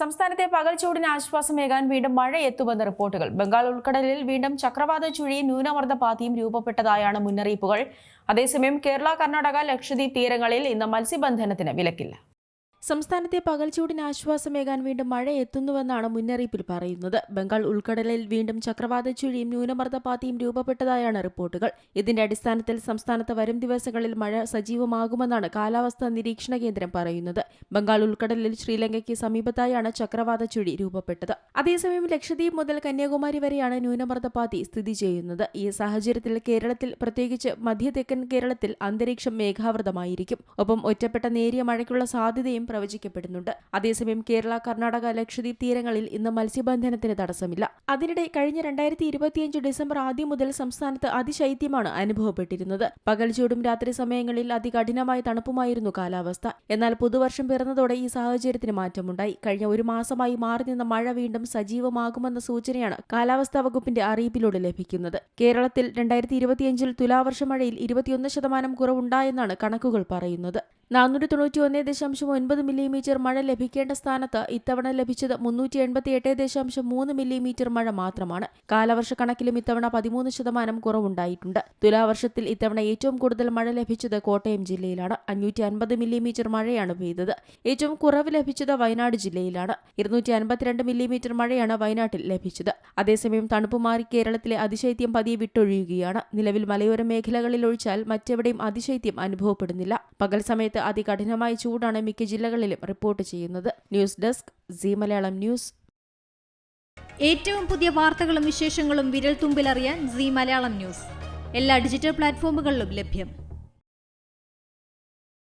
സംസ്ഥാനത്തെ പകൽച്ചൂടിന് ആശ്വാസമേകാൻ വീണ്ടും മഴയെത്തുമെന്ന് റിപ്പോർട്ടുകൾ. ബംഗാൾ ഉൾക്കടലിൽ വീണ്ടും ചക്രവാത ചുഴിയും ന്യൂനമർദ്ദപാത്തിയും രൂപപ്പെട്ടതായാണ് മുന്നറിയിപ്പുകൾ. അതേസമയം കേരള, കർണാടക, ലക്ഷദ്വീപ് തീരങ്ങളിൽ ഇന്ന് മത്സ്യബന്ധനത്തിന് വിലക്കില്ല. സംസ്ഥാനത്തെ പകൽച്ചൂടിന് ആശ്വാസമേകാൻ വീണ്ടും മഴ എത്തുന്നുവെന്നാണ് മുന്നറിയിപ്പിൽ പറയുന്നത്. ബംഗാൾ ഉൾക്കടലിൽ വീണ്ടും ചക്രവാത ചുഴിയും ന്യൂനമർദ്ദപാത്തിയും രൂപപ്പെട്ടതായാണ് റിപ്പോർട്ടുകൾ. ഇതിന്റെ അടിസ്ഥാനത്തിൽ സംസ്ഥാനത്ത് വരും ദിവസങ്ങളിൽ മഴ സജീവമാകുമെന്നാണ് കാലാവസ്ഥാ നിരീക്ഷണ കേന്ദ്രം പറയുന്നത്. ബംഗാൾ ഉൾക്കടലിൽ ശ്രീലങ്കയ്ക്ക് സമീപത്തായാണ് ചക്രവാത ചുഴി രൂപപ്പെട്ടത്. അതേസമയം ലക്ഷദ്വീപ് മുതൽ കന്യാകുമാരി വരെയാണ് ന്യൂനമർദ്ദപാത്തി സ്ഥിതി ചെയ്യുന്നത്. ഈ സാഹചര്യത്തിൽ കേരളത്തിൽ, പ്രത്യേകിച്ച് മധ്യതെക്കൻ കേരളത്തിൽ അന്തരീക്ഷം മേഘാവൃതമായിരിക്കും. ഒപ്പം ഒറ്റപ്പെട്ട നേരിയ മഴയ്ക്കുള്ള സാധ്യതയും പ്രവചിക്കപ്പെടുന്നുണ്ട്. അതേസമയം കേരള, കർണാടക, ലക്ഷദ്വീപ് തീരങ്ങളിൽ ഇന്ന് മത്സ്യബന്ധനത്തിന് തടസ്സമില്ല. അതിനിടെ കഴിഞ്ഞ 2025 ഡിസംബർ ആദ്യം മുതൽ സംസ്ഥാനത്ത് അതിശൈത്യമാണ് അനുഭവപ്പെട്ടിരുന്നത്. പകൽ ചൂടും രാത്രി സമയങ്ങളിൽ അതികഠിനമായ തണുപ്പുമായിരുന്നു കാലാവസ്ഥ. എന്നാൽ പുതുവർഷം പിറന്നതോടെ ഈ സാഹചര്യത്തിന് മാറ്റമുണ്ടായി. കഴിഞ്ഞ ഒരു മാസമായി മാറി നിന്ന മഴ വീണ്ടും സജീവമാകുമെന്ന സൂചനയാണ് കാലാവസ്ഥാ വകുപ്പിന്റെ അറിയിപ്പിലൂടെ ലഭിക്കുന്നത്. കേരളത്തിൽ 2025 തുലാവർഷ മഴയിൽ 21% കുറവുണ്ടായെന്നാണ് കണക്കുകൾ പറയുന്നത്. 491.9 മില്ലിമീറ്റർ മഴ ലഭിക്കേണ്ട സ്ഥാനത്ത് ഇത്തവണ ലഭിച്ചത് 388.3 മില്ലിമീറ്റർ മഴ മാത്രമാണ്. കാലവർഷ കണക്കിലും ഇത്തവണ 13% കുറവുണ്ടായിട്ടുണ്ട്. തുലാവർഷത്തിൽ ഇത്തവണ ഏറ്റവും കൂടുതൽ മഴ ലഭിച്ചത് കോട്ടയം ജില്ലയിലാണ്. 550 മില്ലിമീറ്റർ മഴയാണ് പെയ്തത്. ഏറ്റവും കുറവ് ലഭിച്ചത് വയനാട് ജില്ലയിലാണ്. 252 മില്ലിമീറ്റർ മഴയാണ് വയനാട്ടിൽ ലഭിച്ചത്. അതേസമയം തണുപ്പ് മാറി കേരളത്തിലെ അതിശൈത്യം പതിയെ വിട്ടൊഴിയുകയാണ്. നിലവിൽ മലയോര മേഖലകളിൽ ഒഴിച്ചാൽ മറ്റെവിടെയും അതിശൈത്യം അനുഭവപ്പെടുന്നില്ല. പകൽ സമയത്ത് അതികഠിനമായ ചൂടാണ് മിക്ക ജില്ലകളിലും റിപ്പോർട്ട് ചെയ്യുന്നത്. News desk, Zee Malayalam news. ഏറ്റവും പുതിയ വാർത്തകളും വിശേഷങ്ങളും വിരൽ തുമ്പിലറിയാൻ സീ മലയാളം ന്യൂസ് എല്ലാ ഡിജിറ്റൽ പ്ലാറ്റ്ഫോമുകളിലും ലഭ്യം.